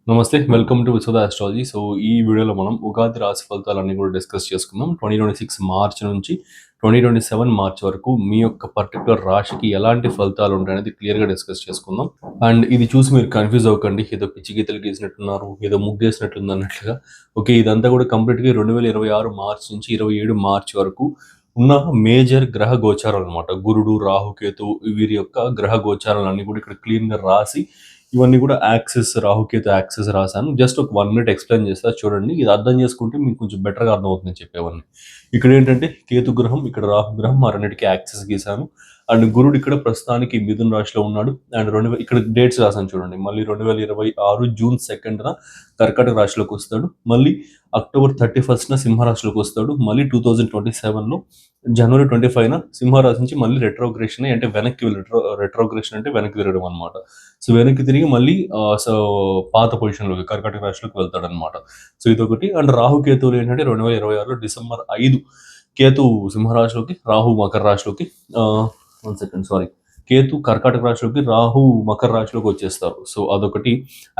నమస్తే. Welcome to Vishwada astrology. So, ఈ వీడియోలో మనం ఉగాది రాశి ఫలితాలన్నీ కూడా డిస్కస్ చేసుకుందాం. 2026 మార్చ్ నుంచి 2027 మార్చ్ వరకు మీ యొక్క పర్టిక్యులర్ రాశికి ఎలాంటి ఫలితాలు ఉంటాయనేది క్లియర్‌గా డిస్కస్ చేసుకుందాం. అండ్ ఇది చూసి మీరు కన్‌ఫ్యూజ్ అవ్వకండి. ఏదో పిచ్చి గీతలు గీసినట్టున్నారు, ఏదో ముగ్గేసినట్టుంది అన్నట్లుగా. ఓకే. ఇదంతా కూడా కంప్లీట్‌గా 2026 మార్చ్ నుంచి 27 మార్చ్ వరకు ఉన్న మేజర్ గ్రహ గోచారాలనమాట. గురుడు, రాహుకేతు వీరి యొక్క గ్రహ గోచారాలన్నీ కూడా ఇక్కడ క్లీన్‌గా రాసి ఇవన్నీ కూడా యాక్సెస్ రాహుకేతు యాక్సెస్ రాశాను. జస్ట్ ఒక 1 మినిట్ ఎక్స్‌ప్లెయిన్ చేస్తా చూడండి. ఇది అర్థం చేసుకుంటే మీకు కొంచెం బెటర్‌గా అర్థమవుతుంది నేను చెప్పేవన్నీ. ఇక్కడేంటంటే కేతు గ్రహం, ఇక్కడ రాహు గ్రహం ఆ రెండిటికి యాక్సెస్ గీశాను. అండ్ గురుడు ఇక్కడ ప్రస్తుతానికి మిథున రాశిలో ఉన్నాడు. అండ్ ఇక్కడ డేట్స్ రాశాను చూడండి. మళ్ళీ 2026 జూన్ 2న కర్కాటక రాశిలోకి వస్తాడు. మళ్ళీ అక్టోబర్ 31న సింహరాశిలోకి వస్తాడు. మళ్ళీ 2027లో జనవరి 25న సింహరాశి నుంచి మళ్ళీ రెట్రోగ్రేషన్ అంటే వెనక్కి రెట్రోగ్రేషన్ అంటే వెనక్కి తిరగడం అనమాట. సో వెనక్కి తిరిగి మళ్ళీ సో పాత పొజిషన్లోకి కర్కాటక రాశిలోకి వెళ్తాడనమాట. సో ఇదొకటి. అండ్ రాహు కేతువులు ఏంటంటే 2026లో డిసెంబర్ 5 కేతు సింహరాశిలోకి, రాహు మకర రాశిలోకి, 1 సెకండ్ సారీ, కేతు కర్కాటక రాశిలోకి, రాహు మకర రాశిలోకి వచ్చేస్తారు. సో అదొకటి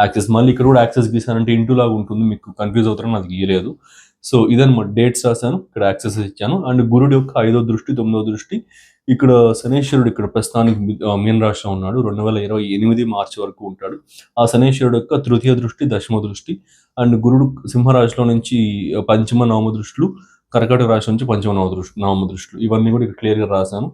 యాక్సెస్. మళ్ళీ ఇక్కడ కూడా యాక్సెస్ గీసానంటే ఇంటూ లాగా ఉంటుంది, మీకు కన్ఫ్యూజ్ అవుతారని అది గీయలేదు. సో ఇదన్నమాట, డేట్స్ రాశాను, ఇక్కడ యాక్సెస్ ఇచ్చాను. అండ్ గురుడు యొక్క 5వ దృష్టి, 9వ దృష్టి. ఇక్కడ శనేశ్వరుడు ఇక్కడ ప్రస్తుతానికి మీన రాశిలో ఉన్నాడు. 2028 మార్చి వరకు ఉంటాడు. ఆ శనేశ్వరుడు యొక్క తృతీయ దృష్టి, దశమ దృష్టి. అండ్ గురుడు సింహరాశిలో నుంచి పంచమ నవమ దృష్టిలు, కర్కాటక రాశి నుంచి పంచమ నవమ దృష్టిలు. ఇవన్నీ కూడా ఇక్కడ క్లియర్గా రాశాను.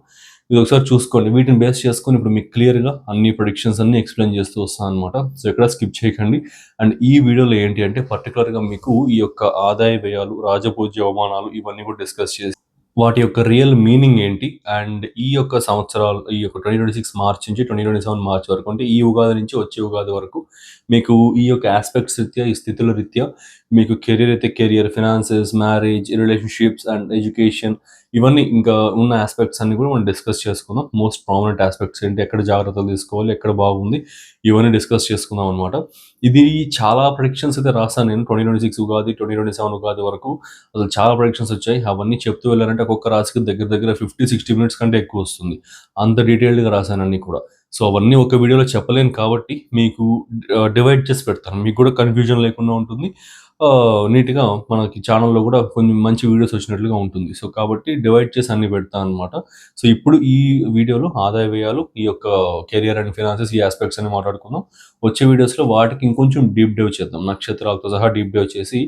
ఇది ఒకసారి చూసుకోండి. వీటిని బేస్ చేసుకొని ఇప్పుడు మీకు క్లియర్గా అన్ని ప్రొడిక్షన్స్ అన్ని ఎక్స్ప్లెయిన్ చేస్తూ వస్తాను అనమాట. సో ఎక్కడ స్కిప్ చేయకండి. అండ్ ఈ వీడియోలో ఏంటి అంటే పర్టికులర్గా మీకు ఈ యొక్క ఆదాయ వ్యయాలు, రాజపూజ్య అవమానాలు ఇవన్నీ కూడా డిస్కస్ చేసి వాటి యొక్క రియల్ మీనింగ్ ఏంటి, అండ్ ఈ యొక్క సంవత్సరాలు, ఈ యొక్క 2026 మార్చ్ నుంచి 2027 మార్చ్ వరకు, అంటే ఈ ఉగాది నుంచి వచ్చే ఉగాది వరకు మీకు ఈ యొక్క ఆస్పెక్ట్స్ రీత్యా, ఈ స్థితుల రీత్యా మీకు కెరీర్ అయితే career, finances, marriage, relationships and education, ఇవన్నీ ఇంకా ఉన్న ఆస్పెక్ట్స్ అన్ని కూడా మనం డిస్కస్ చేసుకుందాం. మోస్ట్ ప్రామినెంట్ ఆస్పెక్ట్స్ ఏంటి, ఎక్కడ జాగ్రత్తలు తీసుకోవాలి, ఎక్కడ బాగుంది, ఇవన్నీ డిస్కస్ చేసుకుందాం అనమాట. ఇది చాలా ప్రెడిక్షన్స్ అయితే రాసాను నేను 2026 ఉగాది, 2027 ఉగాది వరకు. అసలు చాలా ప్రెడిక్షన్స్ వచ్చాయి. అవన్నీ చెప్తూ వెళ్ళారంటే ఒక్కొక్క రాశికి దగ్గర దగ్గర 50-60 మినిట్స్ కంటే ఎక్కువ వస్తుంది. అంత డీటెయిల్డ్గా రాశాను అన్ని కూడా. సో అవన్నీ ఒక వీడియోలో చెప్పలేను కాబట్టి మీకు డివైడ్ చేసి పెడతాను, మీకు కూడా కన్ఫ్యూజన్ లేకుండా ఉంటుంది. నీట్గా మనకి ఛానల్లో కూడా కొన్ని మంచి వీడియోస్ వచ్చినట్లుగా ఉంటుంది. సో కాబట్టి డివైడ్ చేసి అన్ని పెడతాను అనమాట. సో ఇప్పుడు ఈ వీడియోలో ఆదాయ వ్యయాలు, ఈ యొక్క కెరియర్ అండ్ ఫినాన్సెస్, ఈ ఆస్పెక్ట్స్ అన్ని మాట్లాడుకుందాం. వచ్చే వీడియోస్లో వాటికి ఇంకొంచెం డీప్ డైవ్ చేద్దాం. నక్షత్రాలతో సహా డీప్ డైవ్ చేసి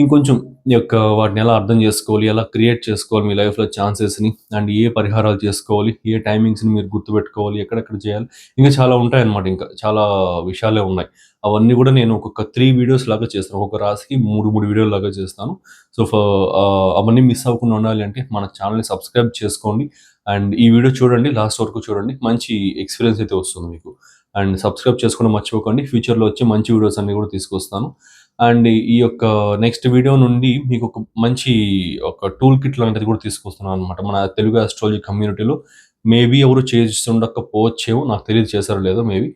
ఇంకొంచెం ఈ యొక్క వాటిని ఎలా అర్థం చేసుకోవాలి, ఎలా క్రియేట్ చేసుకోవాలి మీ లైఫ్లో ఛాన్సెస్ని, అండ్ ఏ పరిహారాలు చేసుకోవాలి, ఏ టైమింగ్స్ని మీరు గుర్తుపెట్టుకోవాలి, ఎక్కడెక్కడ చేయాలి, ఇంకా చాలా ఉంటాయన్నమాట. ఇంకా చాలా విషయాలే ఉన్నాయి. అవన్నీ కూడా నేను ఒక్కొక్క 3 వీడియోస్ లాగా చేస్తాను. ఒక్కొక్క రాశికి 3 వీడియోలు లాగా చేస్తాను. సో అవన్నీ మిస్ అవ్వకుండా ఉండాలి అంటే మన ఛానల్ని సబ్స్క్రైబ్ చేసుకోండి. అండ్ ఈ వీడియో చూడండి, లాస్ట్ వరకు చూడండి, మంచి ఎక్స్పీరియన్స్ అయితే వస్తుంది మీకు. అండ్ సబ్స్క్రైబ్ చేసుకోవడం మర్చిపోకండి. ఫ్యూచర్లో వచ్చే మంచి వీడియోస్ అన్ని కూడా తీసుకొస్తాను. అండ్ ఈ యొక్క నెక్స్ట్ వీడియో నుండి మీకు ఒక మంచి ఒక టూల్ కిట్ లాంటిది కూడా తీసుకొస్తున్నాను అనమాట. మన తెలుగు ఆస్ట్రాలజీ కమ్యూనిటీలో మేబీ ఎవరు చేస్తుండకపోవచ్చేమో, నాకు తెలియదు చేశారో లేదో మేబీ.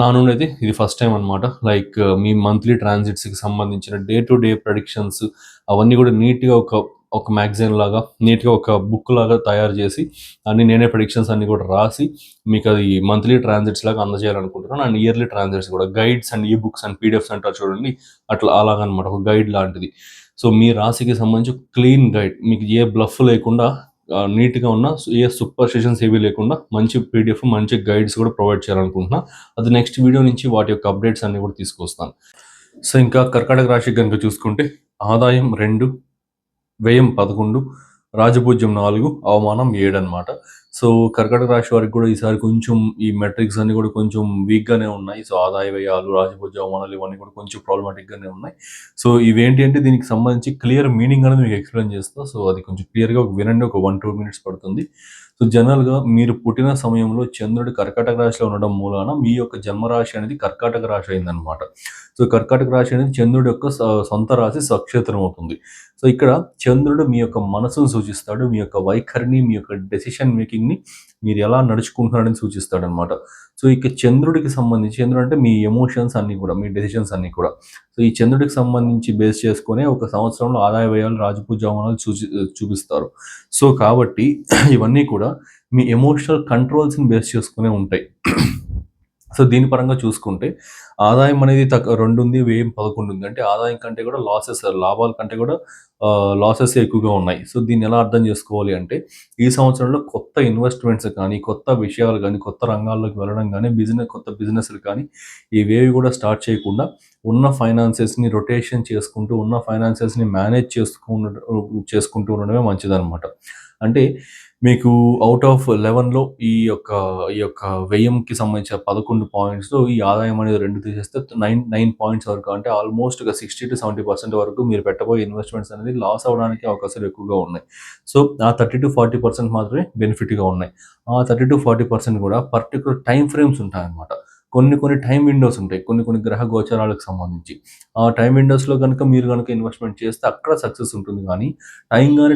నా నుండి అయితే ఇది ఫస్ట్ టైం అనమాట. లైక్ మీ మంత్లీ ట్రాన్సిట్స్కి సంబంధించిన డే టు డే ప్రెడిక్షన్స్ అవన్నీ కూడా నీట్గా ఒక మ్యాగజైన్ లాగా, నీట్గా ఒక బుక్ లాగా తయారు చేసి అన్ని నేనే ప్రెడిక్షన్స్ అన్ని కూడా రాసి మీకు అది మంత్లీ ట్రాన్సిట్స్ లాగా అందజేయాలనుకుంటున్నాను. అండ్ ఇయర్లీ ట్రాన్సిట్స్ కూడా గైడ్స్ అండ్ ఈ బుక్స్ అండ్ పీడిఎఫ్స్ అంటారు చూడండి, అట్లా అలాగనమాట, ఒక గైడ్ లాంటిది. సో మీ రాశికి సంబంధించి క్లీన్ గైడ్, మీకు ఏ బ్లఫ్ లేకుండా నీట్గా ఉన్న, ఏ సూపర్ స్టిషన్స్ ఏవి లేకుండా మంచి పీడిఎఫ్, మంచి గైడ్స్ కూడా ప్రొవైడ్ చేయాలనుకుంటున్నా. అది నెక్స్ట్ వీడియో నుంచి వాటి యొక్క అప్డేట్స్ అన్ని కూడా తీసుకొస్తాను. సో ఇంకా కర్కాటక రాశి కనుక చూసుకుంటే ఆదాయం 2, వ్యయం 11, రాజపూజ్యం 4, అవమానం 7 అనమాట. సో కర్కాటక రాశి వారికి కూడా ఈసారి కొంచెం ఈ మెట్రిక్స్ అన్ని కూడా కొంచెం వీక్గానే ఉన్నాయి. సో ఆదాయ వ్యయాలు, రాజపూజ్య అవమానాలు ఇవన్నీ కూడా కొంచెం ప్రాబ్లమాటిక్గానే ఉన్నాయి. సో ఇవేంటి అంటే దీనికి సంబంధించి క్లియర్ మీనింగ్ అనేది మీకు ఎక్స్ప్లెయిన్ చేస్తా. సో అది కొంచెం క్లియర్గా వినండి, ఒక 1-2 మినిట్స్ పడుతుంది. సో జనరల్గా మీరు పుట్టిన సమయంలో చంద్రుడు కర్కాటక రాశిలో ఉండడం మూలాన మీ యొక్క జన్మరాశి అనేది కర్కాటక రాశి అయిందనమాట. సో కర్కాటక రాశి అనేది చంద్రుడి యొక్క సొంత రాశి, స్వక్షేత్రం అవుతుంది. సో ఇక్కడ చంద్రుడు మీ యొక్క మనసును సూచిస్తాడు, మీ యొక్క వైఖరిని, మీ యొక్క డెసిషన్ మేకింగ్ని, మీరు ఎలా నడుచుకుంటున్నారని సూచిస్తాడు అనమాట. సో ఇక చంద్రుడికి సంబంధించి, చంద్రుడు అంటే మీ ఎమోషన్స్ అన్నీ కూడా, మీ డెసిషన్స్ అన్నీ కూడా. సో ఈ చంద్రుడికి సంబంధించి బేస్ చేసుకునే ఒక సంవత్సరంలో ఆదాయ వ్యయాలు, రాజపూజ్య అవమానాలు చూపిస్తారు. సో కాబట్టి ఇవన్నీ కూడా మీ ఎమోషనల్ కంట్రోల్స్ని బేస్ చేసుకునే ఉంటాయి. సో దీని పరంగా చూసుకుంటే ఆదాయం అనేది 2 ఉంది, వ్యయం 11 ఉంది. అంటే ఆదాయం కంటే కూడా లాభాల కంటే కూడా లాసెసే ఎక్కువగా ఉన్నాయి. సో దీన్ని ఎలా అర్థం చేసుకోవాలి అంటే ఈ సంవత్సరంలో కొత్త ఇన్వెస్ట్‌మెంట్స్ కానీ, కొత్త విషయాలు గానీ, కొత్త రంగాల్లోకి వెళ్ళడం గానీ, కొత్త బిజినెస్‌లు కానీ ఇవేవి కూడా స్టార్ట్ చేయకుండా ఉన్న ఫైనాన్సెస్‌ని రొటేషన్ చేసుకుంటూ, ఉన్న ఫైనాన్సెస్‌ని మేనేజ్ చేసుకుంటూ ఉండడమే మంచిదనమాట. అంటే మీకు ఔట్ ఆఫ్ 11లో ఈ యొక్క వ్యయంకి సంబంధించిన 11 పాయింట్స్‌లో ఈ ఆదాయం అనేది 2 తీసేస్తే 9 పాయింట్స్ వరకు, అంటే ఆల్మోస్ట్ ఒక 60-70% వరకు మీరు పెట్టబోయే ఇన్వెస్ట్‌మెంట్స్ అనేది లాస్ అవ్వడానికి అవకాశాలు ఎక్కువగా ఉన్నాయి. సో, ఆ 30-40% మాత్రమే బెనిఫిట్‌గా ఉన్నాయి. ఆ 30-40% కూడా పర్టిక్యులర్ టైమ్ ఫ్రేమ్స్ ఉంటాయన్నమాట. కొన్ని టైమ్ విండోస్ ఉంటాయి. కొన్ని గ్రహ గోచరాలకు సంబంధించి. ఆ టైమ్ విండోస్‌లో మీరు గనుక ఇన్వెస్ట్‌మెంట్ చేస్తే అక్కడ సక్సెస్ ఉంటుంది గానీ,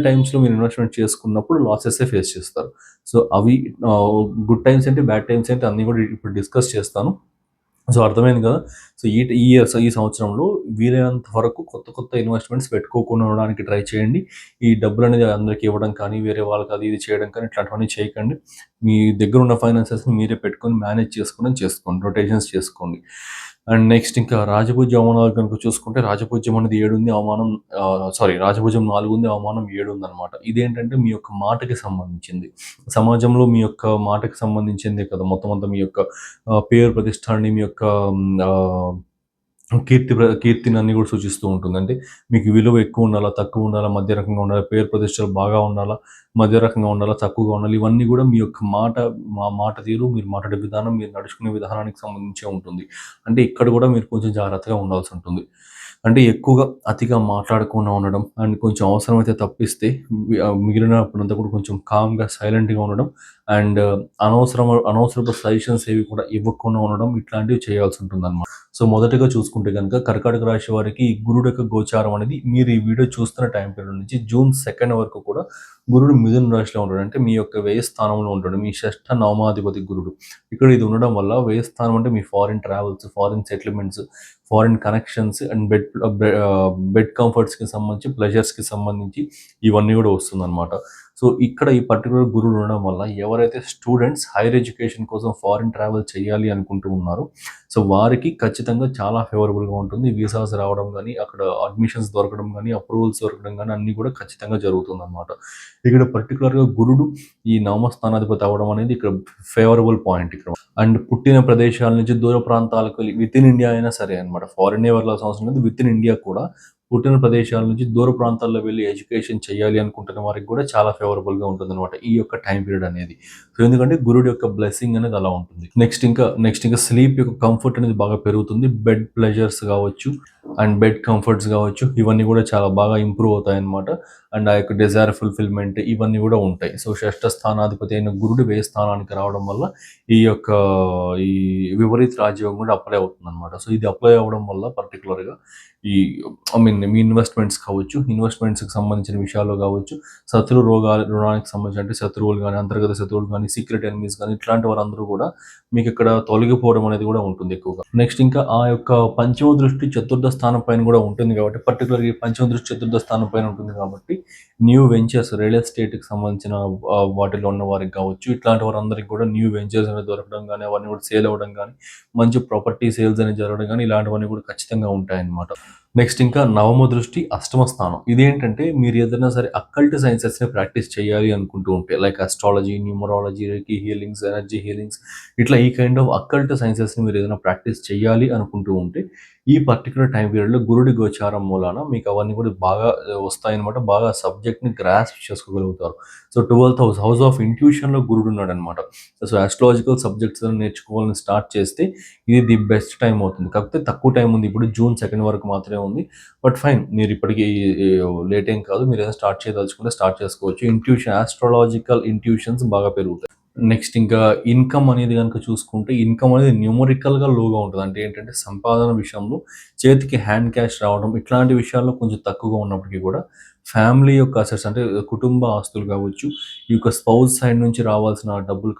టైమ్స్‌లో మీరు ఇన్వెస్ట్‌మెంట్ చేసుకున్నప్పుడు లాసెసే ఫేస్ చేస్తారు. సో, అవి గుడ్ టైమ్స్ ఏంటి, బ్యాడ్ టైమ్స్ ఏంటి అన్నీ కూడా ఇప్పుడు డిస్కస్ చేస్తాను. సో, అర్థమైంది కదా! సో, ఈ సంవత్సరంలో వీలైనంత వరకు కొత్త ఇన్వెస్ట్‌మెంట్స్ పెట్టుకోకుండా ఉండడానికి ట్రై చేయండి. ఈ డబ్బులనేది అందరికి ఇవ్వడం కానీ, వేరే వాళ్ళకి అది ఇది చేయడం కానీ ఇట్లాంటివన్నీ చేయకండి. మీ దగ్గరున్న ఫైనాన్సెస్‌ని మీరే పెట్టుకొని మేనేజ్ చేసుకోండి. రొటేషన్స్ చేసుకోండి. అండ్ నెక్స్ట్ ఇంకా రాజపూజ్యం, అవమానాలు కనుక చూసుకుంటే రాజపూజ్యం అనేది 7 ఉంది. రాజభుజం 4 ఉంది. అవమానం 7 ఉందనమాట. ఇదేంటంటే మీ యొక్క మాటకి సంబంధించింది. సమాజంలో మీ యొక్క మాటకి సంబంధించిందే కదా! మొత్తం అంతా మీ యొక్క పేరు ప్రతిష్టలని, మీ యొక్క ఆహ్, కీర్తిని అన్నీ కూడా సూచిస్తూ ఉంటుంది. అంటే మీకు విలువ ఎక్కువ ఉండాలా, తక్కువ ఉండాలా, మధ్య రకంగా ఉండాలా, పేరు ప్రతిష్టలు బాగా ఉండాలా, మధ్య రకంగా ఉండాలా, తక్కువగా ఉండాలి. ఇవన్నీ కూడా మీ యొక్క మాట తీరు, మీరు మాట్లాడే విధానం, మీరు నడుచుకునే విధానానికి సంబంధించే ఉంటుంది. అంటే ఇక్కడ కూడా మీరు కొంచెం జాగ్రత్తగా ఉండాల్సుంటుంది. అంటే ఎక్కువగా అతిగా మాట్లాడకుండా ఉండడం అండ్ కొంచెం అవసరమైతే తప్పిస్తే మిగిలినప్పుడంతా కూడా కొంచెం కామ్‌గా, సైలెంట్‌గా ఉండడం అండ్ అనవసరపు సజెషన్స్ ఏవి కూడా ఇవ్వకుండా ఉండడం ఇట్లాంటివి చేయాల్సుంటుందనమాట. సో, మొదటగా చూసుకుంటే గనక కర్కాటక రాశి వారికి ఈ గురుడు యొక్క గోచారం అనేది మీరు ఈ వీడియో చూస్తున్న టైం పీరియడ్ నుంచి జూన్ 2 వరకు కూడా గురుడు మిథున రాశిలో ఉంటాడు. అంటే మీ యొక్క వ్యయ స్థానంలో ఉంటాడు. మీ షష్ఠ నవమాధిపతి గురుడు. ఇక్కడ ఇది ఉండడం వల్ల వ్యయ స్థానం అంటే మీ foreign travels, foreign settlements, foreign connections and bed కంఫర్ట్స్‌కి సంబంధించి, ప్లెజర్స్‌కి సంబంధించి ఇవన్నీ కూడా వస్తుందనమాట. సో, ఇక్కడ ఈ పర్టిక్యులర్ గురుడు ఉండడం వల్ల ఎవరైతే స్టూడెంట్స్ హైర్ ఎడ్యుకేషన్ కోసం ఫారిన్ ట్రావెల్ చేయాలి అనుకుంటూ ఉన్నారో, సో, వారికి ఖచ్చితంగా చాలా ఫేవరబుల్‌గా ఉంటుంది. వీసాస్ రావడం గానీ, అక్కడ అడ్మిషన్స్ దొరకడం గానీ, అప్రూవల్స్ దొరకడం గానీ అన్నీ కూడా ఖచ్చితంగా జరుగుతుందనమాట. ఇక్కడ పర్టిక్యులర్‌గా గురుడు ఈ నవమ స్థానాధిపతి అవ్వడం అనేది ఇక్కడ ఫేవరబుల్ పాయింట్ ఇక్కడ. అండ్ పుట్టిన ప్రదేశాల నుంచి దూర ప్రాంతాలకు వెళ్లి వితిన్ ఇండియా అయినా సరే అనమాట. ఫారినే వెళ్ళాల్సిన అవసరం లేదు. వితిన్ ఇండియా కూడా పుట్టిన ప్రదేశాల నుంచి దూర ప్రాంతాల్లో వెళ్లి ఎడ్యుకేషన్ చేయాలి అనుకుంటున్న వారికి కూడా చాలా ఫేవరబుల్‌గా ఉంటుందనమాట ఈ యొక్క టైం పీరియడ్ అనేది. సో, ఎందుకంటే గురుడు యొక్క బ్లెస్సింగ్ అనేది అలా ఉంటుంది. నెక్స్ట్ ఇంకా స్లీప్ యొక్క కంఫర్ట్ అనేది బాగా పెరుగుతుంది. బెడ్ ప్లెజర్స్ కావచ్చు అండ్ బెడ్ కంఫర్ట్స్ కావచ్చు, ఇవన్నీ కూడా చాలా బాగా ఇంప్రూవ్ అవుతాయన్నమాట. అండ్ ఆ యొక్క డిజైర్ ఫుల్‌ఫిల్‌మెంట్ ఇవన్నీ కూడా ఉంటాయి. సో, షష్ఠ స్థానాధిపతి అయిన గురుడు వ్యయ స్థానానికి రావడం వల్ల ఈ యొక్క ఈ విపరీత రాజయోగం కూడా అప్లై అవుతుందన్నమాట. సో, ఇది అప్లై అవ్వడం వల్ల పర్టిక్యులర్‌గా ఈ మీ ఇన్వెస్ట్‌మెంట్స్‌కి సంబంధించిన విషయాల్లో కావచ్చు, రుణానికి సంబంధించి అంటే శత్రువులు గానీ, అంతర్గత శత్రువులు గానీ, సీక్రెట్ ఎనిమీస్ గానీ ఇట్లాంటి వారందరూ కూడా మీకిక్కడ తొలగిపోవడం అనేది కూడా ఉంటుంది ఎక్కువగా. నెక్స్ట్ ఇంకా ఆ యొక్క పంచమ దృష్టి చతుర్థ స్థానం పైన కూడా ఉంటుంది కాబట్టి, పర్టిక్యులర్‌గా ఈ పంచమ దృష్టి చతుర్థ స్థానం పైన ఉంటుంది కాబట్టి, న్యూ వెంచర్స్ రియల్ ఎస్టేట్‌కి సంబంధించిన వాటిలో ఉన్న వారికి కావచ్చు, ఇట్లాంటి వారందరికి కూడా న్యూ వెంచర్స్ అనేవి దొరకడం గానీ, అవన్నీ కూడా సేల్ అవ్వడం గానీ, మంచి ప్రాపర్టీ సేల్స్ అనేవి జరగడం గానీ, ఇలాంటివన్నీ కూడా ఖచ్చితంగా ఉంటాయన్నమాట. నెక్స్ట్ ఇంకా నవమ దృష్టి అష్టమ స్థానం. ఇదేంటంటే మీరు ఏదైనా సరే అక్కల్ట్ సైన్సెస్‌ని ప్రాక్టీస్ చేయాలి అనుకుంటూ ఉంటే like astrology, numerology, reiki healings, energy healings ఇట్లా ఈ కైండ్ ఆఫ్ అక్కల్ట్ సైన్సెస్‌ని మీరు ఏదైనా ప్రాక్టీస్ చేయాలి అనుకుంటూ ఉంటే ఈ పర్టిక్యులర్ టైం పీరియడ్‌లో గురుడి గోచారం మూలాన మీకు అవన్నీ కూడా బాగా వస్తాయన్నమాట. బాగా సబ్జెక్ట్‌ని గ్రాస్ప్ చేసుకోగలుగుతారు. సో, 12th హౌస్ ఆఫ్ ఇంట్యూషన్‌లో గురుడు ఉన్నాడన్నమాట. సో, అస్ట్రాలజికల్ సబ్జెక్ట్స్ నేర్చుకోవాలని స్టార్ట్ చేస్తే ఇది ది బెస్ట్ టైం అవుతుంది. కాకపోతే తక్కువ టైం ఉంది. ఇప్పుడు జూన్ 2 వరకు మాత్రమే ఉంది. బట్ ఫైన్, మీరు ఇప్పటికి లేట్ ఏం కాదు. మీరు ఏదైనా స్టార్ట్ చేయదలుచుకుంటే స్టార్ట్ చేసుకోవచ్చు. ఆస్ట్రాలజికల్ ఇంట్యూషన్స్ బాగా పెరుగుతాయి. నెక్స్ట్ ఇంకా ఇన్‌కమ్ అనేది గనుక చూసుకుంటే, ఇన్‌కమ్ అనేది న్యూమరికల్‌గా లోగా ఉంటది. అంటే ఏంటంటే సంపాదన విషయంలో చేతికి హ్యాండ్ క్యాష్ రావడం ఇట్లాంటి విషయాల్లో కొంచెం తక్కువగా ఉన్నప్పటికీ కూడా ఫ్యామిలీ యొక్క అసెట్స్ అంటే కుటుంబ ఆస్తులు కావచ్చు, ఈ యొక్క స్పౌస్ సైడ్ నుంచి రావాల్సిన డబ్బులు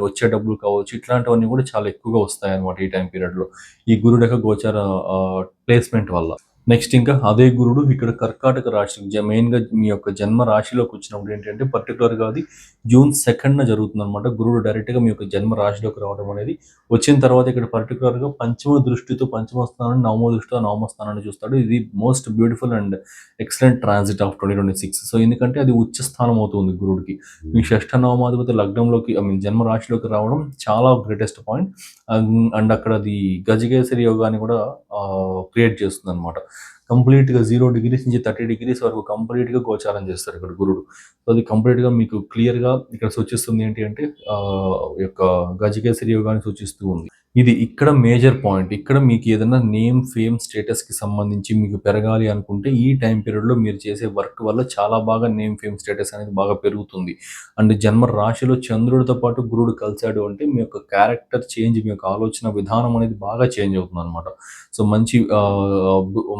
వచ్చే డబ్బులు కావచ్చు, ఇట్లాంటివన్నీ కూడా చాలా ఎక్కువగా వస్తాయన్నమాట ఈ టైం పీరియడ్‌లో. ఈ గురుడు యొక్క గోచార ప్లేస్‌మెంట్ వల్ల. నెక్స్ట్ ఇంకా అదే గురుడు ఇక్కడ కర్కాటక రాశి మెయిన్గా మీ యొక్క జన్మ రాశిలోకి వచ్చినప్పుడు ఏంటంటే పర్టికులర్గా అది జూన్ 2న జరుగుతుంది అనమాట. గురుడు డైరెక్ట్గా మీ యొక్క జన్మ రాశిలోకి రావడం అనేది వచ్చిన తర్వాత ఇక్కడ పర్టికులర్గా పంచమ దృష్టితో పంచమ స్థానాన్ని, నవమ దృష్టితో నవమ స్థానాన్ని చూస్తాడు. ఇది most beautiful and excellent transit of 2026. So ఎందుకంటే అది ఉచ్చ స్థానం అవుతుంది గురుడికి. మీ షష్ఠ నవమాధిపతి లగ్నంలోకి జన్మ రాశిలోకి రావడం చాలా గ్రేటెస్ట్ పాయింట్. అండ్ అక్కడ అది గజకేసరి యోగాన్ని కూడా క్రియేట్ చేస్తుంది అనమాట. కంప్లీట్గా 0 degrees నుంచి 30 degrees వరకు కంప్లీట్గా గోచారం చేస్తారు ఇక్కడ గురుడు. సో అది కంప్లీట్గా మీకు క్లియర్గా ఇక్కడ సూచిస్తుంది ఏంటి అంటే యొక్క గజకేసరి యోగాన్ని సూచిస్తూ ఉంది. ఇది ఇక్కడ మేజర్ పాయింట్. ఇక్కడ మీకు ఏదైనా నేమ్, ఫేమ్, స్టేటస్కి సంబంధించి మీకు పెరగాలి అనుకుంటే ఈ టైం పీరియడ్లో మీరు చేసే వర్క్ వల్ల చాలా బాగా నేమ్, ఫేమ్, స్టేటస్ అనేది బాగా పెరుగుతుంది. అండ్ జన్మ రాశిలో చంద్రుడితో పాటు గురుడు కలిశాడు అంటే మీ యొక్క క్యారెక్టర్ చేంజ్, మీ యొక్క ఆలోచన విధానం అనేది బాగా చేంజ్ అవుతుంది అనమాట. సో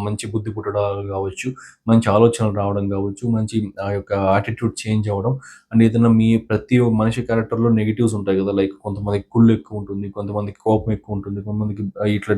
మంచి బుద్ధి పుట్టడాలు కావచ్చు, మంచి ఆలోచనలు రావడం కావచ్చు, మంచి ఆ యొక్క యాటిట్యూడ్ చేంజ్ అవ్వడం. అండ్ ఏదైనా మీ ప్రతి మనిషి క్యారెక్టర్లో నెగిటివ్స్ ఉంటాయి కదా, లైక్ కొంతమందికి కుళ్ళు ఎక్కువ ఉంటుంది, కొంతమందికి కోపం ఎక్కువ ఉంటుంది, కొంతమందికి ఇట్లా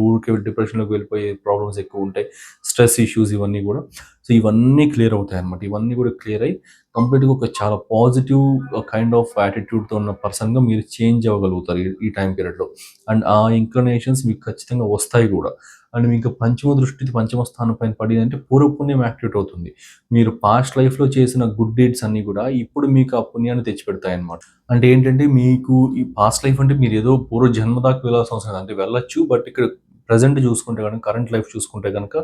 ఊరికే డిప్రెషన్లోకి వెళ్ళిపోయే ప్రాబ్లమ్స్ ఎక్కువ ఉంటాయి, స్ట్రెస్ ఇష్యూస్ ఇవన్నీ కూడా. సో ఇవన్నీ క్లియర్ అవుతాయి అనమాట. ఇవన్నీ కూడా క్లియర్ అయ్యి కంప్లీట్గా ఒక చాలా పాజిటివ్ కైండ్ ఆఫ్ యాటిట్యూడ్తో ఉన్న పర్సన్గా మీరు చేంజ్ అవ్వగలుగుతారు ఈ టైం పీరియడ్లో. అండ్ ఆ ఇంక్లినేషన్స్ మీకు ఖచ్చితంగా వస్తాయి కూడా. అండ్ మీకు పంచమ దృష్టి పంచమ స్థానం పైన పడిందంటే పూర్వపుణ్యం యాక్టివేట్ అవుతుంది. మీరు పాస్ట్ లైఫ్లో చేసిన గుడ్ డీడ్స్ అన్నీ కూడా ఇప్పుడు మీకు ఆ పుణ్యాన్ని తెచ్చిపెడతాయి అనమాట. అంటే ఏంటంటే మీకు ఈ పాస్ట్ లైఫ్ అంటే మీరు ఏదో పూర్వ జన్మ దాకా వెళ్ళాల్సిన అవసరం లేదు. అంటే వెళ్ళొచ్చు, బట్ ఇక్కడ ప్రజెంట్ చూసుకుంటే కనుక, కరెంట్ లైఫ్ చూసుకుంటే కనుక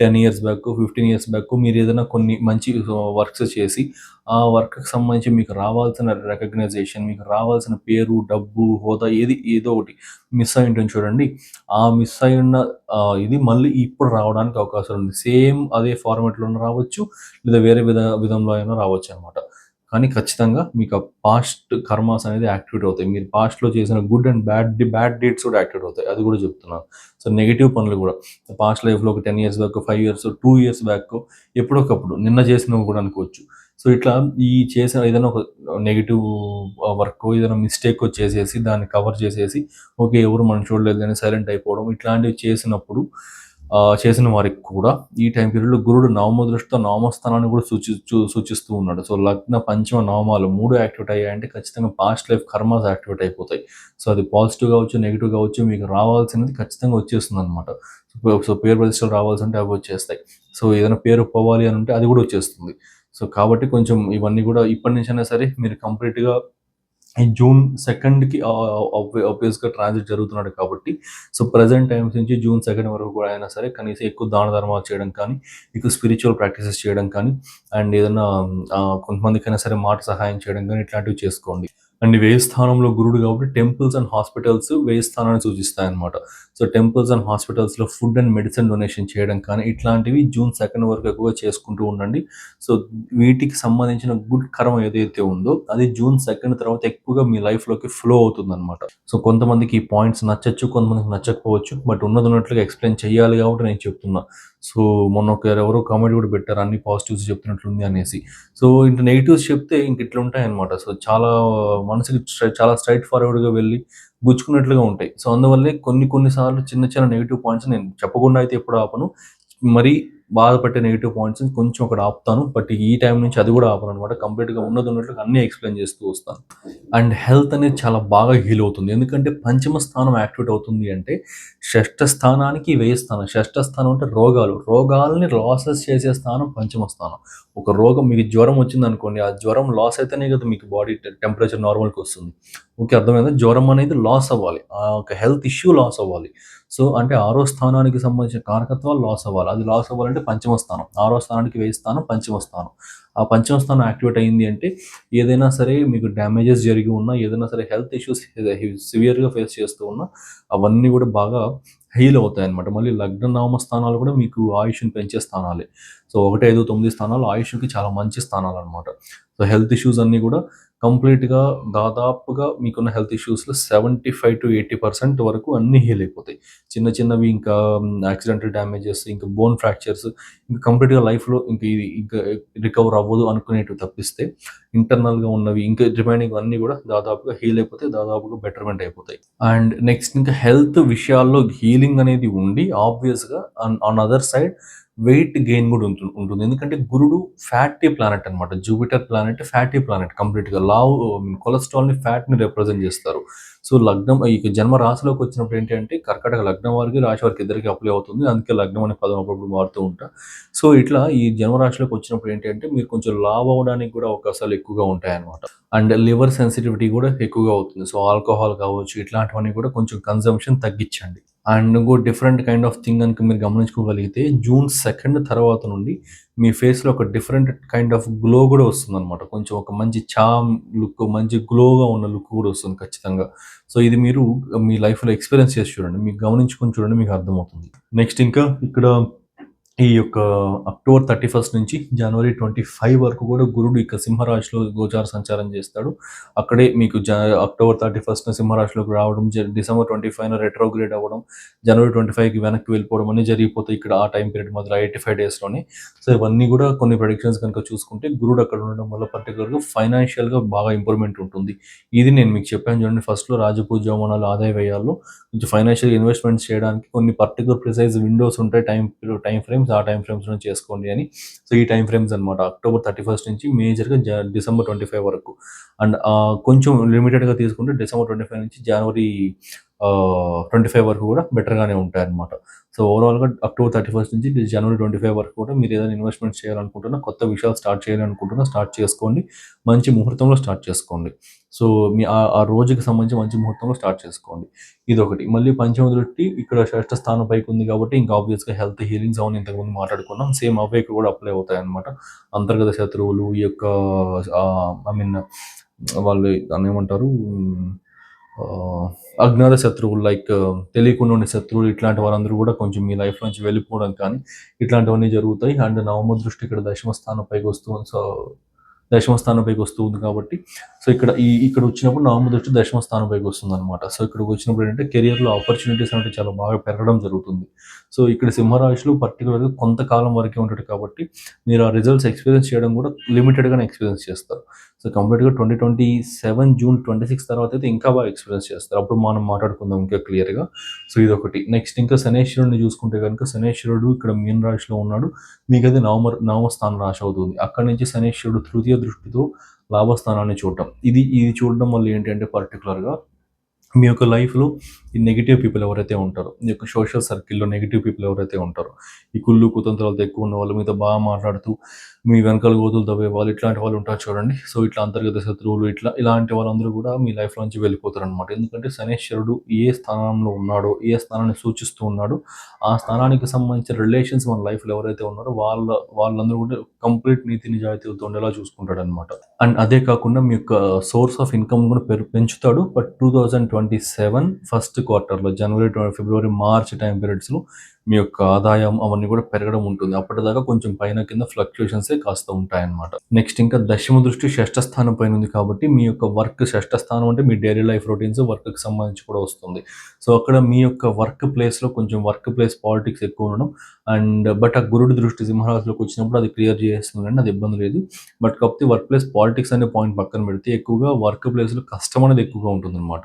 10 years బ్యాక్, 15 years బ్యాక్ మీరు ఏదైనా కొన్ని మంచి వర్క్స్ చేసి ఆ వర్క్కి సంబంధించి మీకు రావాల్సిన రికగ్నైజేషన్, మీకు రావాల్సిన పేరు, డబ్బు, హోదా ఏదో ఒకటి మిస్ అయి ఉంటుంది చూడండి. ఆ మిస్ అయి ఉన్న ఇది మళ్ళీ ఇప్పుడు రావడానికి అవకాశం ఉంది. సేమ్ అదే ఫార్మాట్లోనే రావచ్చు, లేదా వేరే విధంలో అయినా రావచ్చు అనమాట. కానీ ఖచ్చితంగా మీకు ఆ పాస్ట్ కర్మాస్ అనేది యాక్టివేట్ అవుతాయి. మీరు పాస్ట్‌లో చేసిన గుడ్ అండ్ బ్యాడ్ డీడ్స్ కూడా యాక్టివేట్ అవుతాయి. అది కూడా చెప్తున్నాను. సో నెగెటివ్ పనులు కూడా పాస్ట్ లైఫ్‌లో ఒక 10 years back, 5 years, 2 years back ఎప్పుడోకప్పుడు నిన్న చేసినవి కూడా అనుకోవచ్చు. సో ఇట్లా ఈ చేసిన ఏదైనా ఒక నెగెటివ్ వర్క్, ఏదైనా మిస్టేక్ చేసేసి దాన్ని కవర్ చేసేసి ఓకే ఎవరు మనం చూడలేదు అని సైలెంట్ అయిపోవడం, ఇట్లాంటివి చేసినప్పుడు చేసిన వారికి కూడా ఈ టైం పీరియడ్లో గురుడు నవమ దృష్టితో నవమస్థానాన్ని కూడా సూచిస్తూ ఉన్నాడు. సో లగ్న, పంచమ, నవమాలు 3 యాక్టివేట్ అయ్యాయంటే ఖచ్చితంగా పాస్ట్ లైఫ్ కర్మాస్ యాక్టివేట్ అయిపోతాయి. సో అది పాజిటివ్ కావచ్చు, నెగిటివ్ కావచ్చు, మీకు రావాల్సినది ఖచ్చితంగా వచ్చేస్తుంది అనమాట. సో పేరు ప్రతిష్టలు రావాల్సి అవి వచ్చేస్తాయి. సో ఏదైనా పేరు పోవాలి అని ఉంటే అది కూడా వచ్చేస్తుంది. సో కాబట్టి కొంచెం ఇవన్నీ కూడా ఇప్పటి నుంచైనా సరే మీరు కంప్లీట్గా ఈ జూన్ 2కి ఆబ్వియస్‌గా ట్రాన్సిట్ జరుగుతున్నాడు కాబట్టి, సో ప్రెజెంట్ టైమ్స్ నుంచి జూన్ 2 వరకు కూడా అయినా సరే కనీసం ఎక్కువ దాన ధర్మాలు చేయడం కానీ, ఎక్కువ స్పిరిచువల్ ప్రాక్టీసెస్ చేయడం కానీ, అండ్ ఏదైనా కొంతమందికైనా సరే మాట సహాయం చేయడం కానీ ఇట్లాంటివి చేసుకోండి. అండ్ వ్యయ స్థానంలో గురుడు కాబట్టి టెంపుల్స్ అండ్ హాస్పిటల్స్ వ్యయ స్థానాన్ని సూచిస్తాయన్నమాట. సో టెంపుల్స్ అండ్ హాస్పిటల్స్‌లో ఫుడ్ అండ్ మెడిసిన్ డొనేషన్ చేయడం కానీ ఇట్లాంటివి జూన్ 2 వరకు ఎక్కువగా చేసుకుంటూ ఉండండి. సో వీటికి సంబంధించిన గుడ్ కర్మ ఏదైతే ఉందో అది జూన్ 2 తర్వాత ఎక్కువగా మీ లైఫ్‌లోకి ఫ్లో అవుతుందన్నమాట. సో కొంతమందికి ఈ పాయింట్స్ నచ్చొచ్చు, కొంతమందికి నచ్చకపోవచ్చు. బట్ ఉన్నట్టుగా ఎక్స్‌ప్లెయిన్ చేయాలి కాబట్టి నేను చెప్తున్నా. సో మొన్న ఎవరో కామెంట్ కూడా పెట్టారు అన్ని పాజిటివ్స్ చెప్తున్నట్లుంది అనేసి. సో ఇంక నెగెటివ్స్ చెప్తే ఇంక ఇట్లుంటాయన్నమాట. సో చాలా మనసుకి చాలా స్ట్రెయిట్ ఫార్వర్డ్‌గా వెళ్ళి గుచ్చుకున్నట్లుగా ఉంటాయి. సో అందువల్లే కొన్ని సార్లు చిన్న నెగెటివ్ పాయింట్స్ నేను చెప్పకుండా అయితే ఎప్పుడు ఆపను. మరీ బాధపెట్టే నెగెటివ్ పాయింట్స్‌ని కొంచెం అక్కడ ఆపుతాను. బట్ ఈ టైం నుంచి అది కూడా ఆపననమాట. కంప్లీట్‌గా ఉన్నట్టుగా అన్నీ ఎక్స్‌ప్లెయిన్ చేస్తూ వస్తాను. అండ్ హెల్త్ అనేది చాలా బాగా హీల్ అవుతుంది. ఎందుకంటే పంచమ స్థానం యాక్టివేట్ అవుతుంది అంటే షష్ఠ స్థానానికి వ్యయ స్థానం. షష్ఠ స్థానం అంటే రోగాల్ని లాసెస్ చేసే స్థానం పంచమ స్థానం. ఒక రోగం మీకు జ్వరం వచ్చిందనుకోండి, ఆ జ్వరం లాస్ అయితేనే కదా మీకు బాడీ టెంపరేచర్ నార్మల్‌కి వస్తుంది. ఓకే, అర్థమైందా? జ్వరం అనేది లాస్ అవ్వాలి. ఆ ఒక హెల్త్ ఇష్యూ లాస్ అవ్వాలి. సో అంటే 6వ స్థానానికి సంబంధించిన కారకత్వాలు లాస్ అవ్వాలి. అది లాస్ అవ్వాలంటే పంచమ స్థానం. 6వ స్థానానికి వ్యయ స్థానం, పంచమ స్థానం. ఆ పంచమ స్థానం యాక్టివేట్ అయింది అంటే ఏదైనా సరే మీకు డ్యామేజెస్ జరిగి ఉన్నా, ఏదైనా సరే హెల్త్ ఇష్యూస్ సివియర్‌గా ఫేస్ చేస్తూ ఉన్నా అవన్నీ కూడా బాగా హీల్ అవుతాయన్నమాట. మళ్ళీ లగ్న, నామ స్థానాలు కూడా మీకు ఆయుష్‌ని పెంచే స్థానాలే. సో 1, 5, 9 స్థానాలు ఆయుష్‌కి చాలా మంచి స్థానాలన్నమాట. సో హెల్త్ ఇష్యూస్ అన్నీ కూడా కంప్లీట్‌గా దాదాపుగా మీకున్న హెల్త్ ఇష్యూస్‌లో 75-80% వరకు అన్నీ హీల్ అయిపోతాయి. చిన్న చిన్నవి ఇంకా యాక్సిడెంటల్ డ్యామేజెస్, ఇంకా బోన్ ఫ్రాక్చర్స్, ఇంకా కంప్లీట్‌గా లైఫ్‌లో ఇంక ఇది ఇంకా రికవర్ అవ్వదు అనుకునేటివి తప్పిస్తే, ఇంటర్నల్‌గా ఉన్నవి ఇంకా రిమైనింగ్ అన్నీ గూడా దాదాపుగా హీల్ అయిపోతాయి. దాదాపుగా బెటర్‌మెంట్ అయిపోతాయి. అండ్ నెక్స్ట్ ఇంకా హెల్త్ విషయాల్లో హీలింగ్ అనేది ఉండి ఆబ్వియస్‌గా on other side weight gain గూడా ఉంటుంది. ఎందుకంటే గురుడు ఫ్యాటీ ప్లానెట్ అనమాట. జూపిటర్ ప్లానెట్ ఫ్యాటీ ప్లానెట్ కంప్లీట్‌గా. లావు కొలెస్ట్రాల్‌ని, ఫ్యాట్‌ని రిప్రజెంట్ చేస్తారు. సో, లగ్నం ఇక జన్మ రాశిలోకి వచ్చినప్పుడు ఏంటి అంటే కర్కాటక లగ్నం వారికి, రాశి వారికి ఇద్దరికీ అప్లై అవుతుంది. అందుకే లగ్నం అనే పదం అప్పుడప్పుడు వాడుతూ ఉంటా. సో, ఇట్లా ఈ జన్మ రాశిలోకి వచ్చినప్పుడు ఏంటి అంటే మీరు కొంచెం లావు అవ్వడానికి కూడా అవకాశాలు ఎక్కువగా ఉంటాయన్నమాట. అండ్ లివర్ సెన్సిటివిటీ కూడా ఎక్కువగా అవుతుంది. సో, ఆల్కహాల్ కావచ్చు ఇట్లాంటివన్నీ కూడా కొంచెం కన్జంప్షన్ తగ్గించండి. అండ్ ఇంకో డిఫరెంట్ కైండ్ ఆఫ్ థింగ్ గనుక మీరు గమనించుకోగలిగితే జూన్ 2 తర్వాత నుండి మీ ఫేస్‌లో ఒక డిఫరెంట్ కైండ్ ఆఫ్ గ్లో గూడా వస్తుందనమాట. కొంచెం ఒక మంచి చామ్ లుక్, మంచి గ్లోగా ఉన్న లుక్ గూడా వస్తుంది ఖచ్చితంగా. సో, ఇది మీరు మీ లైఫ్‌లో ఎక్స్‌పీరియన్స్ చేసి చూడండి. మీకు గమనించుకొని చూడండి మీకు అర్థమవుతుంది. నెక్స్ట్ ఇంకా ఇక్కడ ఈ యొక్క అక్టోబర్ 31 నుంచి జనవరి 25 వరకు కూడా గురుడు ఇక సింహరాశిలో గోచార సంచారం చేస్తాడు. అక్కడే మీకు అక్టోబర్ 31 సింహరాశిలోకి రావడం, డిసెంబర్ 25 రెట్రోగ్రేడ్ అవ్వడం, జనవరి 25కి వెనక్కి వెళ్ళిపోవడం అన్నీ జరిగిపోతాయి ఇక్కడ ఆ టైం పీరియడ్ మధ్యలో 85 డేస్‌లోనే. సో, ఇవన్నీ కూడా కొన్ని ప్రెడిక్షన్స్ కనుక చూసుకుంటే గురుడు అక్కడ ఉండడం వల్ల పర్టిక్యులర్‌గా ఫైనాన్షియల్‌గా బాగా ఇంప్రూవ్‌మెంట్ ఉంటుంది. ఇది నేను మీకు చెప్పాను చూడండి ఫస్ట్‌లో రాజపూజ హోమాలు, ఆదాయ వ్యయాల్లో కొంచెం ఫైనాన్షియల్ ఇన్వెస్ట్మెంట్స్ చేయడానికి కొన్ని పర్టిక్యులర్ ప్రిసైజ్ విండోస్ ఉంటాయి. టైమ్ ఫ్రేమ్స్ ఆ టైమ్ ఫ్రేమ్స్‌లో చేసుకోండి అని. సో, ఈ టైమ్ ఫ్రేమ్స్ అనమాట. అక్టోబర్ 31 నుంచి మేజర్‌గా డిసెంబర్ 25 వరకు. అండ్ కొంచెం లిమిటెడ్‌గా తీసుకుంటే డిసెంబర్ 25 నుంచి జనవరి 25 వరకు కూడా బెటర్‌గానే ఉంటాయన్నమాట. సో, ఓవరాల్‌గా అక్టోబర్ 31 నుంచి జనవరి 25 వరకు కూడా మీరు ఏదైనా ఇన్వెస్ట్మెంట్స్ చేయాలనుకుంటున్నా, కొత్త విషయాలు స్టార్ట్ చేయాలనుకుంటున్నా స్టార్ట్ చేసుకోండి. మంచి ముహూర్తంలో స్టార్ట్ చేసుకోండి. సో, మీ ఆ రోజుకి సంబంధించి మంచి ముహూర్తంలో స్టార్ట్ చేసుకోండి. ఇదొకటి. మళ్ళీ పంచమ దృష్టి ఇక్కడ షష్ఠ స్థానం పైకుంది కాబట్టి ఇంకా ఆబ్వియస్‌గా హెల్త్ హీలింగ్స్ అవన్నీ ఇంతకుముందు మాట్లాడుకున్నాం. సేమ్ అవే ఇక్కడ కూడా అప్లై అవుతాయన్నమాట. అంతర్గత శత్రువులు, ఈ యొక్క ఐ మీన్ వాళ్ళు దాన్నేమంటారు? అజ్ఞాత శత్రువులు లైక్ తెలియకుండా ఉండే శత్రువులు ఇట్లాంటి వారందరూ కూడా కొంచెం మీ లైఫ్ నుంచి వెళ్ళిపోవడం కానీ, ఇట్లాంటివన్నీ జరుగుతాయి. అండ్ నవమ దృష్టి ఇక్కడ దశమ స్థానం పైకొస్తుంది. సో, దశమ స్థానం పైకొస్తూ ఉంది కాబట్టి, సో, ఇక్కడ వచ్చినప్పుడు నవమ దృష్టి దశమ స్థానం పైకొస్తుందనమాట. సో, ఇక్కడికి వచ్చినప్పుడు ఏంటంటే కెరియర్‌లో ఆపర్చునిటీస్ అనేవి చాలా బాగా పెరగడం జరుగుతుంది. సో, ఇక్కడ సింహరాశిలో పర్టిక్యులర్‌గా కొంతకాలం వరకే ఉంటాడు కాబట్టి, మీరు ఆ రిజల్ట్స్ ఎక్స్‌పీరియన్స్ చేయడం కూడా లిమిటెడ్‌గానే ఎక్స్‌పీరియన్స్ చేస్తారు. సో, కంప్లీట్‌గా 2027 జూన్ 26 తర్వాత అయితే ఇంకా బాగా ఎక్స్‌పీరియన్స్ చేస్తారు. అప్పుడు మనం మాట్లాడుకుందాం ఇంకా క్లియర్‌గా. సో, ఇదొకటి. నెక్స్ట్ ఇంకా శనైశ్వరుడిని చూసుకుంటే గనుక శనైశ్వరుడు ఇక్కడ మీన రాశిలో ఉన్నాడు. మీకది నవమ స్థానం రాశి అవుతుంది. అక్కడి నుంచి శనైశ్వరుడు తృతీయ దృష్టితో లాభస్థానాన్ని చూడటం. ఇది చూడడం వల్ల ఏంటంటే పర్టిక్యులర్‌గా మీ యొక్క లైఫ్‌లో ఈ నెగెటివ్ పీపుల్ ఎవరైతే ఉంటారో, మీ యొక్క సోషల్ సర్కిల్‌లో నెగెటివ్ పీపుల్ ఎవరైతే ఉంటారో, ఈ కుళ్ళు, కుతంత్రాలతో ఎక్కువ ఉన్నవాళ్ళు, మీతో బాగా మాట్లాడుతూ, మీ వెనకాల గోతులు తవ్వే వాళ్ళు, ఇట్లాంటి వాళ్ళు ఉంటారు చూడండి. సో, ఇట్లా అంతర్గత శత్రువులు ఇలాంటి వాళ్ళందరూ కూడా మీ లైఫ్‌లో నుంచి వెళ్ళిపోతారనమాట. ఎందుకంటే శనైశ్వరుడు ఏ స్థానంలో ఉన్నాడో, ఏ స్థానాన్ని సూచిస్తూ ఉన్నాడో, ఆ స్థానానికి సంబంధించిన రిలేషన్స్ మన లైఫ్‌లో ఎవరైతే ఉన్నారో వాళ్ళందరూ కూడా కంప్లీట్ నీతి నిజాయితీలతో ఉండేలా చూసుకుంటాడనమాట. అండ్ అదే కాకుండా మీ యొక్క సోర్స్ ఆఫ్ ఇన్‌కమ్ కూడా పెంచుతాడు. బట్ 2027 ఫస్ట్ క్వార్టర్‌లో జనవరి, ఫిబ్రవరి, మార్చ్ టైమ్ పీరియడ్స్‌లో మీ యొక్క ఆదాయం అవన్నీ కూడా పెరగడం ఉంటుంది. అప్పటిదాకా కొంచెం పైన కింద ఫ్లక్చుయేషన్సే కాస్త ఉంటాయన్నమాట. నెక్స్ట్ ఇంకా దశమ దృష్టి షష్ఠ స్థానం పైన ఉంది కాబట్టి మీ యొక్క వర్క్ షష్ఠ స్థానం అంటే మీ డైలీ లైఫ్ రొటీన్స్ వర్క్‌కి సంబంధించి కూడా వస్తుంది. సో, అక్కడ మీ యొక్క వర్క్ ప్లేస్‌లో కొంచెం వర్క్ ప్లేస్ పాలిటిక్స్ ఎక్కువ ఉండడం బట్ ఆ గురుడి దృష్టి సింహరాశిలోకి వచ్చినప్పుడు అది క్లియర్ చేసేస్తుందండి. అది ఇబ్బంది లేదు. బట్ కాకపోతే వర్క్ ప్లేస్ పాలిటిక్స్ అనే పాయింట్ పక్కన పెడితే ఎక్కువగా వర్క్ ప్లేస్‌లో కష్టం అనేది ఎక్కువగా ఉంటుందన్నమాట.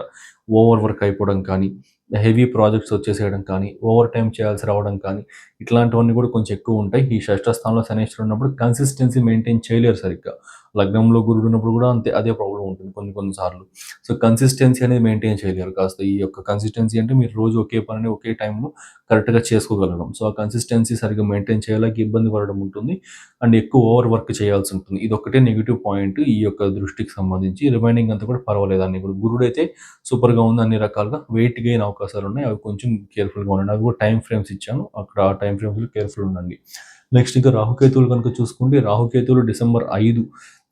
ఓవర్ వర్క్ అయిపోవడం కానీ, హెవీ ప్రాజెక్ట్స్ వచ్చేసేయడం కానీ, ఓవర్ టైమ్ చేయాల్సి రావడం కానీ, ఇట్లాంటివన్నీ కూడా కొంచెం ఎక్కువ ఉంటాయి. ఈ షష్ఠ స్థానంలో శనైశ్వరుడు ఉన్నప్పుడు కన్సిస్టెన్సీ మెయింటైన్ చేయలేరు సరిగ్గా. లగ్నంలో గురుడు ఉన్నప్పుడు కూడా అంతే అదే ప్రాబ్లమ్ ఉంటుంది కొన్ని కొన్ని సార్లు. సో, కన్సిస్టెన్సీ అనేది మెయింటైన్ చేయలేరు. కాస్త ఈ యొక్క కన్సిస్టెన్సీ అంటే మీరు రోజు ఒకే పనిని ఒకే టైంలో కరెక్ట్‌గా చేసుకోగలగడం. సో, ఆ కన్సిస్టెన్సీ సరిగ్గా మెయింటైన్ చేయలేక ఇబ్బంది పడడం ఉంటుంది. అండ్ ఎక్కువ ఓవర్ వర్క్ చేయాల్సి ఉంటుంది. ఇదొక్కటే నెగెటివ్ పాయింట్ ఈ యొక్క దృష్టికి సంబంధించి. రిమైనింగ్ అంతా కూడా పర్వాలేదు అన్నీ కూడా. గురుడైతే సూపర్‌గా ఉంది అన్ని రకాలుగా. వెయిట్ గెయిన్ అవకాశాలున్నాయి. అవి కొంచెం కేర్‌ఫుల్‌గా ఉండండి. అవి కూడా టైమ్ ఫ్రేమ్స్ ఇచ్చాను. అక్కడ ఆ టైమ్ ఫ్రేమ్స్‌లో కేర్‌ఫుల్ ఉండండి. నెక్స్ట్ ఇంకా రాహుకేతువులు కనుక చూసుకుంటే రాహుకేతువులు డిసెంబర్ 5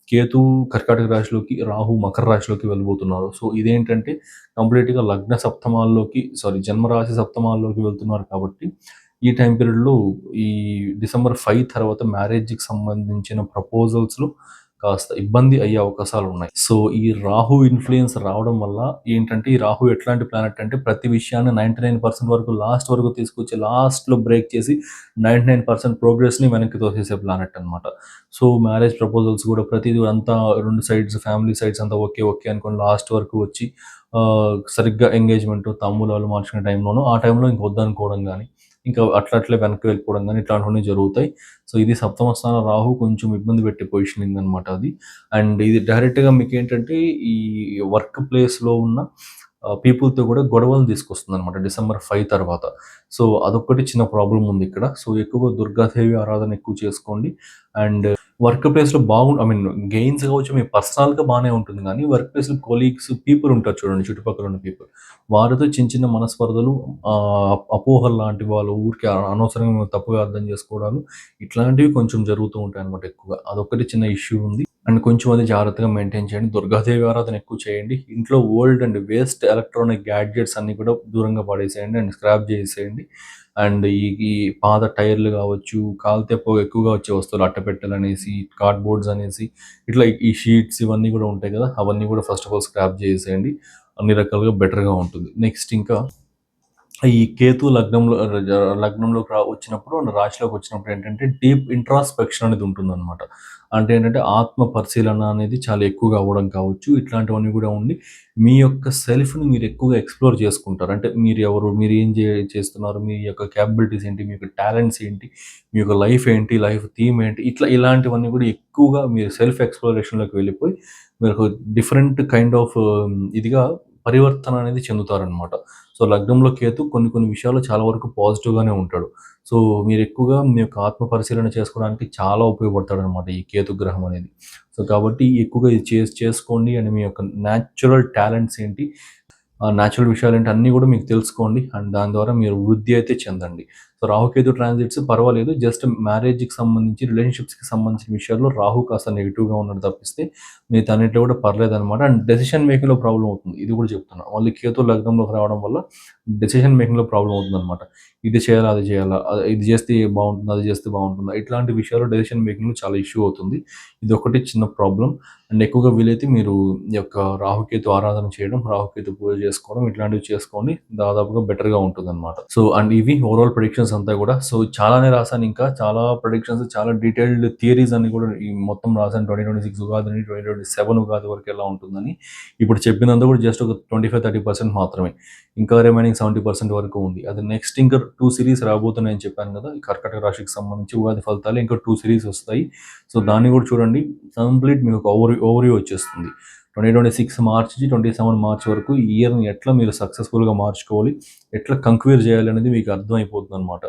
కేతువు కర్కాటక రాశిలోకి, రాహు మకర రాశిలోకి వెళ్ళబోతున్నారు. సో, ఇదేంటంటే కంప్లీట్‌గా లగ్న సప్తమాల్లోకి జన్మరాశి సప్తమాల్లోకి వెళ్తున్నారు కాబట్టి, ఈ టైం పీరియడ్‌లో ఈ డిసెంబర్ 5 తర్వాత మ్యారేజ్‌కి సంబంధించిన ప్రపోజల్స్‌లో కాస్త ఇబ్బంది అయ్యే అవకాశాలున్నాయి. సో, ఈ రాహు ఇన్‌ఫ్లూయెన్స్ రావడం వల్ల ఏంటంటే, ఈ రాహు ఎట్లాంటి ప్లానెట్ అంటే ప్రతి విషయాన్ని 99% వరకు లాస్ట్ వరకు తీసుకొచ్చి లాస్ట్‌లో బ్రేక్ చేసి 99% ప్రోగ్రెస్‌ని వెనక్కి తోసేసే ప్లానెట్ అనమాట. సో, మ్యారేజ్ ప్రపోజల్స్ కూడా ప్రతీది అంతా 2 సైడ్స్ ఫ్యామిలీ సైడ్స్ అంతా ఓకే, ఓకే అనుకోని లాస్ట్ వరకు వచ్చి సరిగ్గా ఎంగేజ్‌మెంట్ తాంబూలాలు మార్చుకునే టైంలోనో, ఆ టైంలో ఇంక వద్దనుకోవడం గానీ, ఇంకా అట్లట్లే వెనక్కి వెళ్ళిపోవడం గానీ ఇట్లాంటివన్నీ జరుగుతాయి. సో, ఇది సప్తమ స్థానం రాహు కొంచెం ఇబ్బంది పెట్టే పొజిషనింగ్ అనమాట అది. అండ్ ఇది డైరెక్ట్‌గా మీకేంటంటే ఈ వర్క్ ప్లేస్‌లో ఉన్న పీపుల్‌తో కూడా గొడవలు తీసుకొస్తుందనమాట డిసెంబర్ 5 తర్వాత. సో, అదొక్కటి చిన్న ప్రాబ్లమ్ ఉందిక్కడ. సో, ఎక్కువగా దుర్గాదేవి ఆరాధన ఎక్కువ చేసుకోండి. అండ్ వర్క్ ప్లేస్‌లో ఐ మీన్ గెయిన్స్ కావచ్చు, మీ పర్సనల్‌గా బానే ఉంటుంది గానీ, వర్క్ ప్లేస్‌లో కొలీగ్స్ పీపుల్ ఉంటారు చూడండి, చుట్టుపక్కల ఉన్న పీపుల్. వారితో చిన్న చిన్న మనస్పర్ధలు, అపోహలు లాంటి వాళ్ళు ఊరికే అనవసరంగా మిమ్మల్ని తప్పుగా అర్థం చేసుకోవడాలు, ఇట్లాంటివి కొంచెం జరుగుతూ ఉంటాయన్నమాట ఎక్కువగా. అదొక్కటి చిన్న ఇష్యూ ఉంది. అండ్ కొంచెం అది జాగ్రత్తగా మెయింటైన్ చేయండి. దుర్గాదేవి ఆరాధన ఎక్కువ చేయండి. ఇంట్లో old and waste electronic gadgets అన్నీ కూడా దూరంగా పడేసేయండి అండ్ స్క్రాప్ చేసేయండి. అండ్ ఈ ఈ పాత టైర్లు కావచ్చు, కాలితే పొగ ఎక్కువగా వచ్చే వస్తువులు అట్టపెట్టెలనేసి, కార్డ్‌బోర్డ్స్ అనేసి, ఇట్లా ఈ షీట్స్ ఇవన్నీ కూడా ఉంటాయి కదా! అవన్నీ కూడా ఫస్ట్ ఆఫ్ ఆల్ స్క్రాప్ చేసేయండి. అన్ని రకాలుగా బెటర్‌గా ఉంటుంది. నెక్స్ట్ ఇంకా ఈ కేతు లగ్నంలోకి వచ్చినప్పుడు అండ్ రాశిలోకి వచ్చినప్పుడు ఏంటంటే డీప్ ఇంట్రాస్పెక్షన్ అనేది ఉంటుందన్నమాట. అంటే ఏంటంటే ఆత్మ పరిశీలన అనేది చాలా ఎక్కువగా అవ్వడం కావచ్చు. ఇట్లాంటివన్నీ కూడా ఉండి మీ యొక్క సెల్ఫ్‌ని మీరు ఎక్కువగా ఎక్స్‌ప్లోర్ చేసుకుంటారు. అంటే మీరు ఎవరు? మీరు ఏం చేస్తున్నారు? మీ యొక్క కేపబిలిటీస్ ఏంటి? మీ యొక్క టాలెంట్స్ ఏంటి? మీ యొక్క లైఫ్ ఏంటి? లైఫ్ థీమ్ ఏంటి? ఇలాంటివన్నీ కూడా ఎక్కువగా మీరు సెల్ఫ్ ఎక్స్‌ప్లోరేషన్‌లోకి వెళ్ళిపోయి మీరు ఒక డిఫరెంట్ కైండ్ ఆఫ్ ఇదిగా పరివర్తన అనేది చెందుతారనమాట. సో, లగ్నంలో కేతు కొన్ని కొన్ని విషయాల్లో చాలా వరకు పాజిటివ్‌గానే ఉంటాడు. సో, మీరెక్కువగా మీ యొక్క ఆత్మ పరిశీలన చేసుకోవడానికి చాలా ఉపయోగపడతాడనమాట ఈ కేతు గ్రహం అనేది. సో, కాబట్టి ఎక్కువగా ఇది చేసుకోండి అండ్ మీ యొక్క న్యాచురల్ టాలెంట్స్ ఏంటి, న్యాచురల్ విషయాలేంటి అన్నీ గూడా మీకు తెలుసుకోండి. అండ్ దాని ద్వారా మీరు వృద్ధి అయితే చెందండి. సో, రాహుకేతు ట్రాన్సిట్స్ పర్వాలేదు. జస్ట్ మ్యారేజ్‌కి సంబంధించి, రిలేషన్‌షిప్స్‌కి సంబంధించిన విషయాల్లో రాహు కాస్త నెగెటివ్‌గా ఉన్నాడు తప్పిస్తే మిగతాన్నిట్లో కూడా పర్లేదనమాట. అండ్ డెసిషన్ మేకింగ్‌లో ప్రాబ్లమ్ అవుతుంది. ఇది కూడా చెప్తున్నా. ఓన్లీ కేతు లగ్నంలోకి రావడం వల్ల డెసిషన్ మేకింగ్‌లో ప్రాబ్లమ్ అవుతుందనమాట. ఇది చేయాలా? అది చేయాలా? ఇది చేస్తే బావుంటుందా? అది చేస్తే బావుంటుందా? ఇట్లాంటి విషయాల్లో డెసిషన్ మేకింగ్‌లో చాలా ఇష్యూ అవుతుంది. ఇదొకటి చిన్న ప్రాబ్లమ్. అండ్ ఎక్కువగా వీలైతే మీరు ఈ యొక్క రాహుకేతు ఆరాధన చేయడం, రాహుకేతు పూజ చేసుకోవడం ఇట్లాంటివి చేసుకోండి. దాదాపుగా బెటర్‌గా ఉంటుందన్నమాట. సో, అండ్ ఇవి ఓవరాల్ ప్రెడిక్షన్స్ అంతా కూడా. సో, చాలానే రాసాను ఇంకా. చాలా ప్రెడిక్షన్స్, చాలా డీటెయిల్డ్ థియరీస్ అన్నీ కూడా ఈ మొత్తం రాసాను. 2026 ఉగాది నుండి 2027 ఉగాది వరకు ఎలా ఉంటుందని. ఇప్పుడు చెప్పినంతా కూడా జస్ట్ ఒక 25, 30% మాత్రమే. ఇంకా రిమైనింగ్ 70% వరకు ఉంది. అది నెక్స్ట్ ఇంకా 2 సీరీస్ రాబోతున్నాయని చెప్పాను కదా! ఈ కర్కాటక రాశికి సంబంధించి ఉగాది ఫలితాలు ఇంకా 2 సీరీస్ వస్తాయి. సో, దాన్ని కూడా చూడండి. కంప్లీట్ మీకు ఒక ఓవర్‌వ్యూ వచ్చేస్తుంది. 2026 మార్చ్ నుంచి 27 మార్చ్ వరకు ఈ ఇయర్‌ని ఎట్లా మీరు సక్సెస్‌ఫుల్‌గా మార్చుకోవాలి, ఎట్లా కంక్వేర్ చేయాలి అనేది మీకు అర్థమైపోతుందనమాట.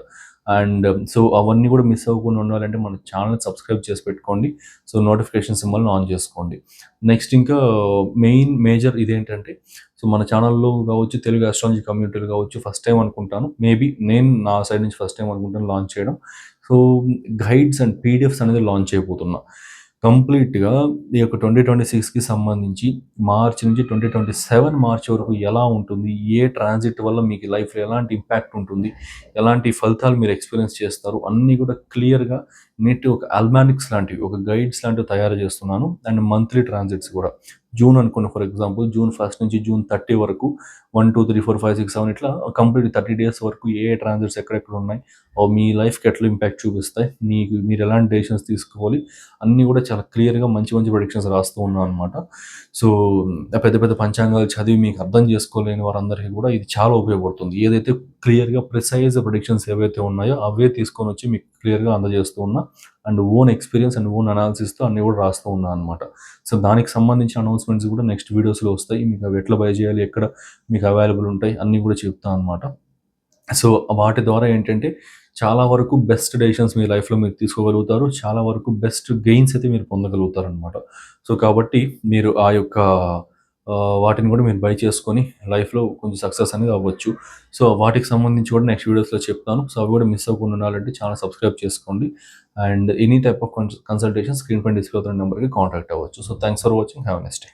అండ్ సో, అవన్నీ కూడా మిస్ అవ్వకుండా ఉండాలంటే మన ఛానెల్‌ని సబ్స్క్రైబ్ చేసి పెట్టుకోండి. సో, నోటిఫికేషన్ సింబల్‌ని ఆన్ చేసుకోండి. నెక్స్ట్ ఇంకా మేజర్ ఇదేంటంటే, సో, మన ఛానెల్‌లో కావచ్చు, తెలుగు ఆస్ట్రాలజీ కమ్యూనిటీలో కావచ్చు, ఫస్ట్ టైమ్ అనుకుంటాను. మేబీ నేను నా సైడ్ నుంచి ఫస్ట్ టైమ్ అనుకుంటాను లాంచ్ చేయడం. సో, గైడ్స్ అండ్ పీడిఎఫ్స్ అనేది లాంచ్ చేయబోతున్నా. కంప్లీట్‌గా ఈ యొక్క 2026కి సంబంధించి మార్చ్ నుంచి 2027 మార్చ్ వరకు ఎలా ఉంటుంది? ఏ ట్రాన్సిట్ వల్ల మీకు లైఫ్‌లో ఎలాంటి ఇంపాక్ట్ ఉంటుంది? ఎలాంటి ఫలితాలు మీరు ఎక్స్‌పీరియన్స్ చేస్తారు? అన్నీ కూడా క్లియర్‌గా నీట్‌గా ఒక అల్మానిక్స్ లాంటివి, ఒక గైడ్స్ లాంటివి తయారు చేస్తున్నాను. అండ్ మంత్లీ ట్రాన్సిట్స్ కూడా. జూన్ అనుకోండి, ఫర్ ఎగ్జాంపుల్ జూన్ 1 నుంచి జూన్ 30 వరకు 1, 2, 3, 4, 5, 6, 7 ఇట్లా కంప్లీట్ 30 డేస్ వరకు ఏ ఏ ట్రాన్సిట్స్ ఎక్కడెక్కడ ఉన్నాయి? మీ లైఫ్‌కి ఎట్లా ఇంపాక్ట్ చూపిస్తాయి? మీరు ఎలాంటి డెసిషన్స్ తీసుకోవాలి? అన్నీ కూడా చాలా క్లియర్‌గా మంచి మంచి ప్రెడిక్షన్స్ రాస్తూ ఉన్నాను అనమాట. సో, పెద్ద పెద్ద పంచాంగాలు చదివి మీకు అర్థం చేసుకోలేని వారందరికీ కూడా ఇది చాలా ఉపయోగపడుతుంది. ఏదైతే క్లియర్‌గా ప్రిసైజ్ ప్రెడిక్షన్స్ ఏవైతే ఉన్నాయో అవే తీసుకొనొచ్చి మీకు క్లియర్‌గా అందజేస్తూ ఉన్నా. And own experience and own అనాలిసిస్‌తో అన్నీ కూడా రాస్తూ ఉన్నా అనమాట. సో, దానికి సంబంధించిన అనౌన్స్‌మెంట్స్ కూడా నెక్స్ట్ వీడియోస్‌లో వస్తాయి. మీకు అవి ఎట్లా బై చేయాలి? ఎక్కడ మీకు అవైలబుల్ ఉంటాయి? అన్నీ కూడా చెప్తా అనమాట. సో, వాటి ద్వారా ఏంటంటే చాలా వరకు బెస్ట్ డెసిషన్స్ మీ లైఫ్‌లో మీరు తీసుకోగలుగుతారు. చాలా వరకు బెస్ట్ గెయిన్స్ అయితే మీరు పొందగలుగుతారనమాట. సో, కాబట్టి మీరు ఆ యొక్క వాటిని కూడా మీరు బై చేసుకొని లైఫ్‌లో కొంచెం సక్సెస్ అనేది అవ్వచ్చు. సో, వాటికి సంబంధించి కూడా నెక్స్ట్ వీడియోస్‌లో చెప్తాను. సో, అవి కూడా మిస్ అవ్వకుండా ఉండాలంటే ఛానెల్ సబ్స్క్రైబ్ చేసుకోండి. And any type of consultation screen పైన డిస్ప్లే అవుతున్న నెంబర్‌కి కాంటాక్ట్ అవ్వచ్చు. So, thanks for watching. Have a nice day.